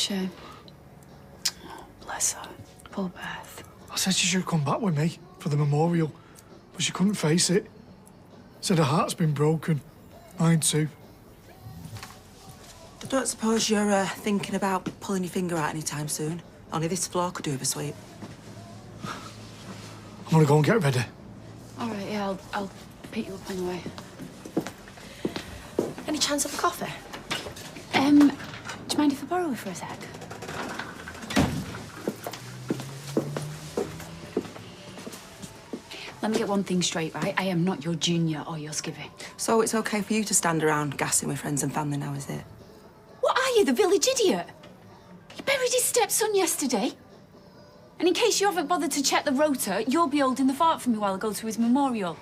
Shame. Oh, bless her. Poor Beth. I said she should come back with me for the memorial, but she couldn't face it. Said her heart's been broken. Mine too. I don't suppose you're thinking about pulling your finger out anytime soon? Only this floor could do with a sweep. I'm gonna go and get ready. All right, yeah, I'll pick you up on the way. Any chance of a coffee? Do you mind if I borrow it for a sec? Let me get one thing straight, right? I am not your junior or your skivvy. So it's okay for you to stand around gassing with friends and family now, is it? What are you, the village idiot? He buried his stepson yesterday. And in case you haven't bothered to check the rota, you'll be holding the fort for me while I go to his memorial.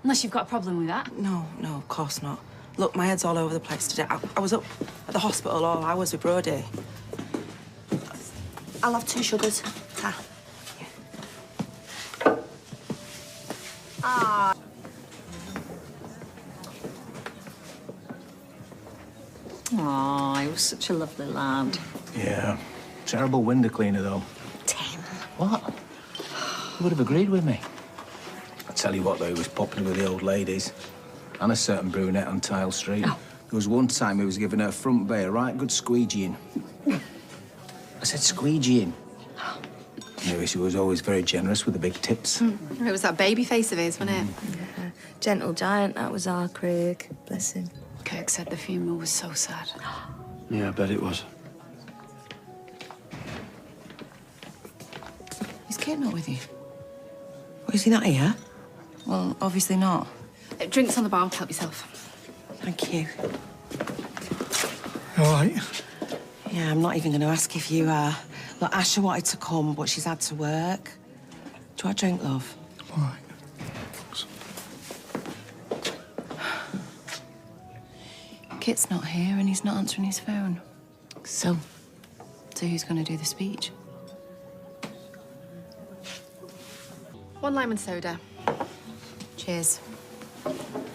Unless you've got a problem with that. No, of course not. Look, my head's all over the place today. I was up at the hospital all hours with Brodie. I'll have 2 sugars. Oh, he was such a lovely lad. Yeah. Terrible window cleaner, though. Tim. What? You would have agreed with me. I tell you what, though, he was popular with the old ladies. And a certain brunette on Tile Street. Oh. There was one time he was giving her front bay a right good squeegeeing. I said squeegeeing. Anyway, she was always very generous with the big tips. It was that baby face of his, wasn't it? Yeah. Gentle giant, that was our Craig. Bless him. Kirk said the funeral was so sad. Yeah, I bet it was. Is Kate not with you? Well, is he not here? Well, obviously not. Drinks on the bar, help yourself. Thank you. You all right? Yeah, I'm not even going to ask if you are. Look, Asha wanted to come, but she's had to work. Do you want a drink, love? All right. Kit's not here and he's not answering his phone. So who's going to do the speech? 1 lime and soda. Cheers.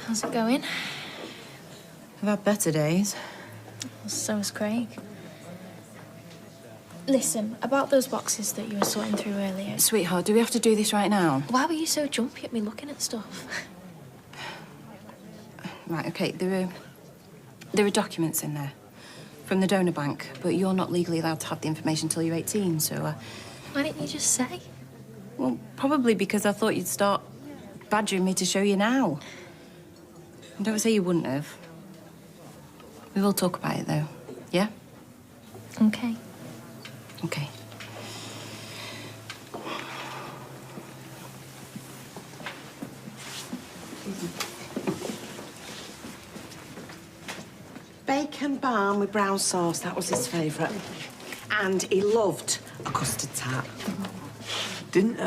How's it going? I've had better days. So is Craig. Listen, about those boxes that you were sorting through earlier. Sweetheart, do we have to do this right now? Why were you so jumpy at me looking at stuff? Right, OK, there are documents in there from the donor bank, but you're not legally allowed to have the information until you're 18, so... Why didn't you just say? Well, probably because I thought you'd start badgering me to show you now. And don't say you wouldn't have. We will talk about it, though. Yeah? OK. OK. Bacon balm with brown sauce, that was his favourite. And he loved a custard tart. Didn't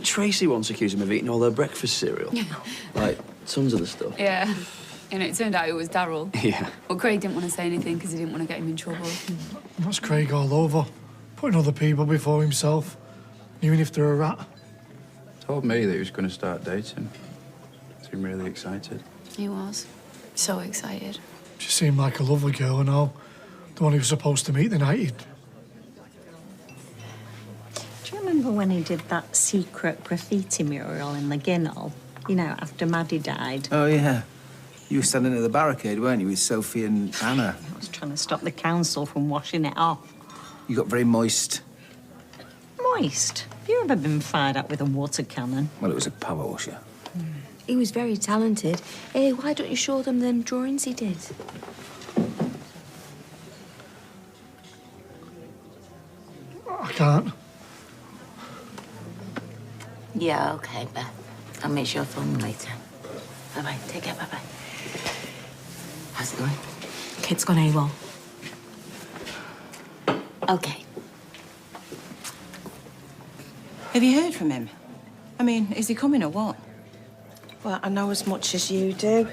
Tracy once accuse him of eating all their breakfast cereal? Like, tons of the stuff. Yeah. And it turned out it was Darryl. Yeah. Well, Craig didn't want to say anything because he didn't want to get him in trouble. That's Craig all over. Putting other people before himself, even if they're a rat. Told me that he was going to start dating. Seemed really excited. He was. So excited. She seemed like a lovely girl and all. The one he was supposed to meet the night he'd... Do you remember when he did that secret graffiti mural in the Ginnell? You know, after Maddie died? Oh, yeah. You were standing at the barricade, weren't you, with Sophie and Anna? I was trying to stop the council from washing it off. You got very moist. Moist? Have you ever been fired up with a water cannon? Well, it was a power washer. He was very talented. Hey, why don't you show them drawings he did? I can't. Yeah, OK, Beth. I'll make sure I'll phone you later. Bye-bye. Take care, bye-bye. How's it going? Kit's gone AWOL. OK. Have you heard from him? I mean, is he coming or what? Well, I know as much as you do.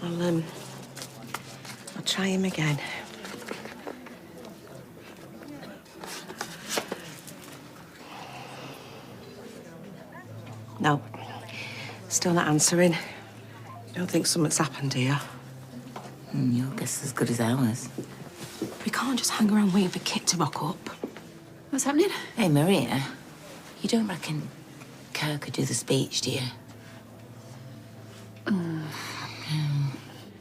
I'll try him again. No. Still not answering. Don't think something's happened here. Your guess is as good as ours. We can't just hang around waiting for Kit to rock up. What's happening? Hey, Maria, you don't reckon Kerr could do the speech, do you?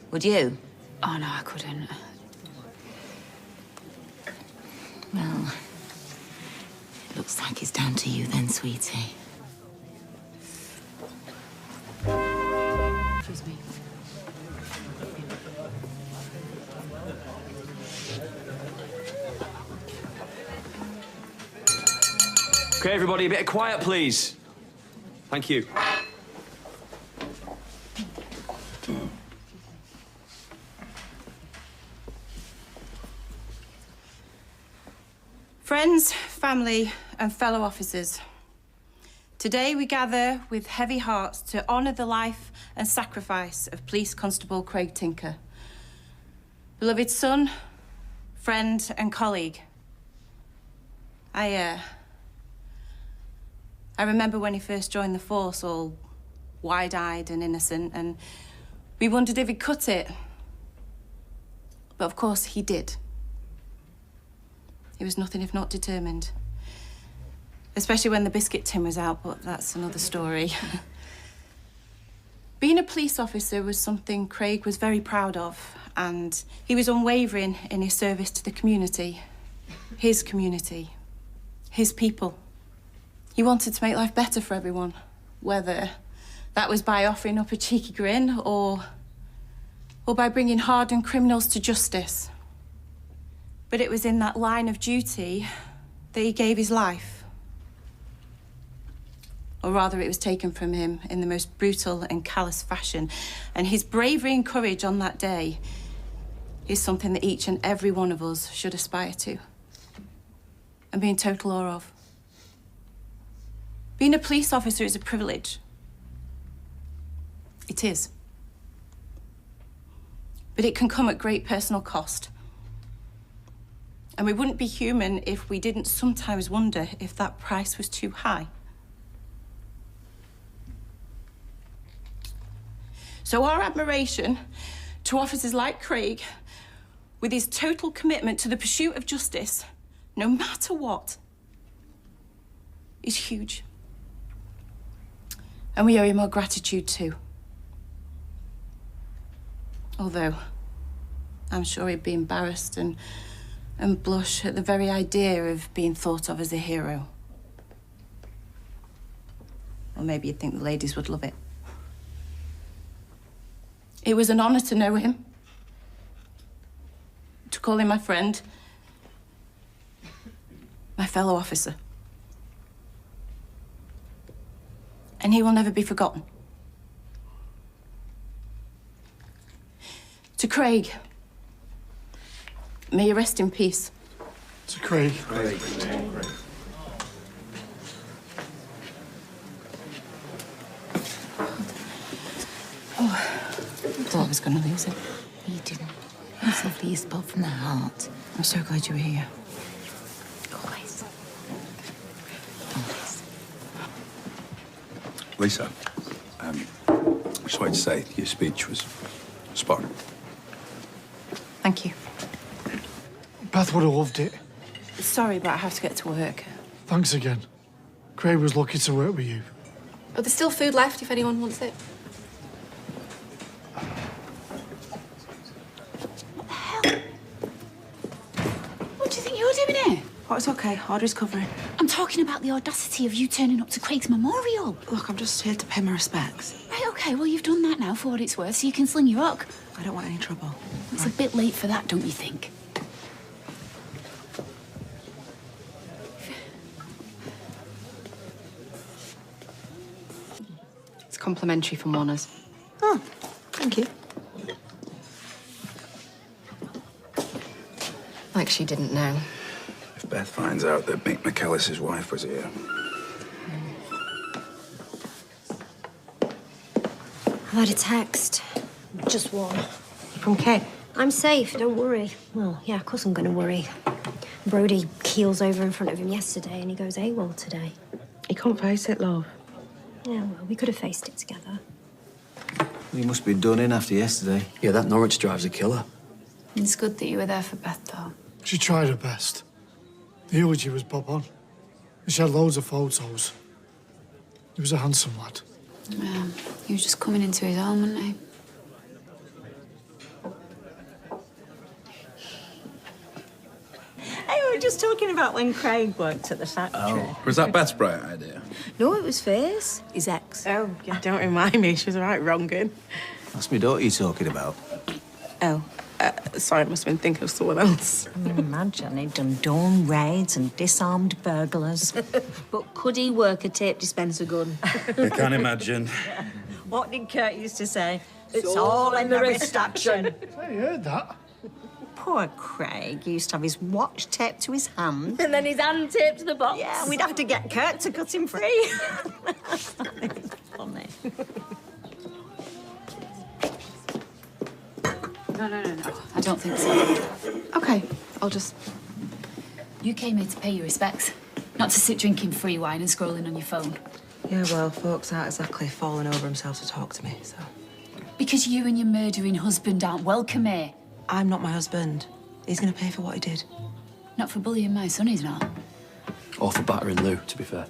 Would you? Oh, no, I couldn't. Well, it looks like it's down to you then, sweetie. Excuse me. Okay, everybody, a bit of quiet, please. Thank you. Friends, family, and fellow officers, today we gather with heavy hearts to honour the life and sacrifice of Police Constable Craig Tinker, beloved son, friend, and colleague. I remember when he first joined the force, all wide-eyed and innocent, and we wondered if he'd cut it. But of course he did. He was nothing if not determined. Especially when the biscuit tin was out, but that's another story. Being a police officer was something Craig was very proud of, and he was unwavering in his service to the community. His community. His people. He wanted to make life better for everyone, whether that was by offering up a cheeky grin or by bringing hardened criminals to justice. But it was in that line of duty that he gave his life. Or rather, it was taken from him in the most brutal and callous fashion. And his bravery and courage on that day is something that each and every one of us should aspire to and be in total awe of. Being a police officer is a privilege. It is. But it can come at great personal cost. And we wouldn't be human if we didn't sometimes wonder if that price was too high. So our admiration to officers like Craig, with his total commitment to the pursuit of justice, no matter what, is huge. And we owe him our gratitude too. Although, I'm sure he'd be embarrassed and blush at the very idea of being thought of as a hero. Or maybe you'd think the ladies would love it. It was an honour to know him, to call him my friend, my fellow officer. And he will never be forgotten. To Craig, may you rest in peace. To Craig. I thought I was going to lose it. You didn't. I'm so lovely you spoke from the heart. I'm so glad you were here. Always. Always. Lisa, I just wanted to say your speech was spot on. Thank you. Beth would have loved it. Sorry, but I have to get to work. Thanks again. Craig was lucky to work with you. Oh, there's still food left if anyone wants it. What do you think you're doing here? Oh, it's okay. Audrey's covering. I'm talking about the audacity of you turning up to Craig's memorial. Look, I'm just here to pay my respects. Right, okay, well, you've done that now for what it's worth, so you can sling your rock. I don't want any trouble. It's a bit late for that, don't you think? It's complimentary from Warner's. Oh, thank you. Like she didn't know. If Beth finds out that Mick McAllister's wife was here. I've had a text. Just one. From Kate. I'm safe, don't worry. Well, yeah, of course I'm going to worry. Brody keels over in front of him yesterday and he goes AWOL today. You can't face it, love. Yeah, well, we could have faced it together. He must be done in after yesterday. Yeah, that Norwich drive's a killer. It's good that you were there for Beth, though. She tried her best. The eulogy was bob on. And she had loads of photos. He was a handsome lad. He was just coming into his own, wasn't he? Hey, we were just talking about when Craig worked at the factory. Was that Beth's bright idea? No, it was Faye's, his ex. Oh, yeah, don't remind me. She was right wronging. That's my daughter you're talking about. Oh, sorry, I must have been thinking of someone else. Imagine he'd done dawn raids and disarmed burglars. But could he work a tape dispenser gun? I can't imagine. What did Kurt used to say? It's all in the wrist action. I heard that. Poor Craig. He used to have his watch taped to his hand. And then his hand taped to the box. Yeah, we'd have to get Kurt to cut him free. Funny. No. I don't think so. Okay, I'll just... You came here to pay your respects, not to sit drinking free wine and scrolling on your phone. Yeah, well, folks aren't exactly falling over himself to talk to me, so... Because you and your murdering husband aren't welcome here. I'm not my husband. He's going to pay for what he did. Not for bullying my son, he's not. Or for battering Lou, to be fair.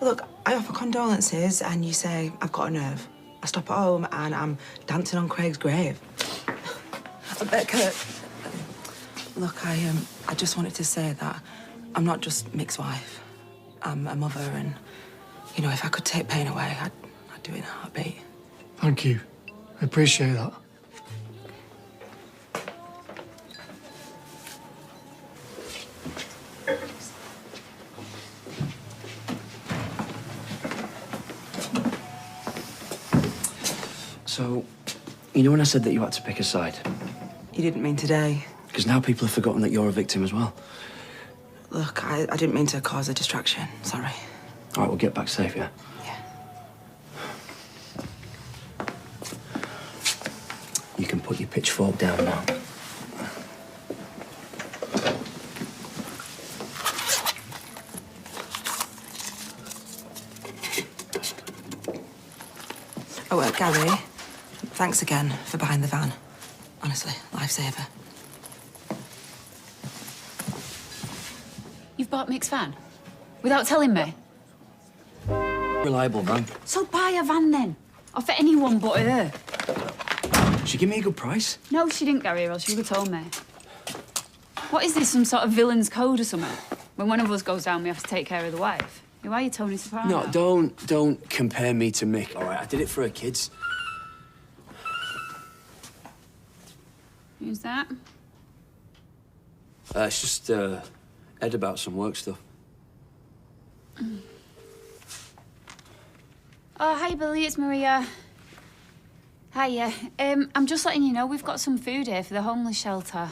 Look, I offer condolences and you say, I've got a nerve. I stop at home and I'm dancing on Craig's grave. Kurt, look, I just wanted to say that I'm not just Mick's wife. I'm a mother and, you know, if I could take pain away, I'd do it in a heartbeat. Thank you. I appreciate that. So, you know when I said that you had to pick a side? You didn't mean today. Because now people have forgotten that you're a victim as well. Look, I didn't mean to cause a distraction. Sorry. All right, we'll get back safe, yeah? Yeah. You can put your pitchfork down now. Oh, Gary, thanks again for buying the van. Honestly, lifesaver. You've bought Mick's van? Without telling me? Reliable van. So buy a van then. Or for anyone but her. She give me a good price. No, she didn't, Gary, or else she would have told me. What is this, some sort of villain's code or something? When one of us goes down, we have to take care of the wife. Why are you Tony Soprano? No, don't compare me to Mick, all right? I did it for her kids. Who's that? It's just, Ed about some work stuff. Oh, hi, Billy, it's Maria. Hiya. I'm just letting you know we've got some food here for the homeless shelter.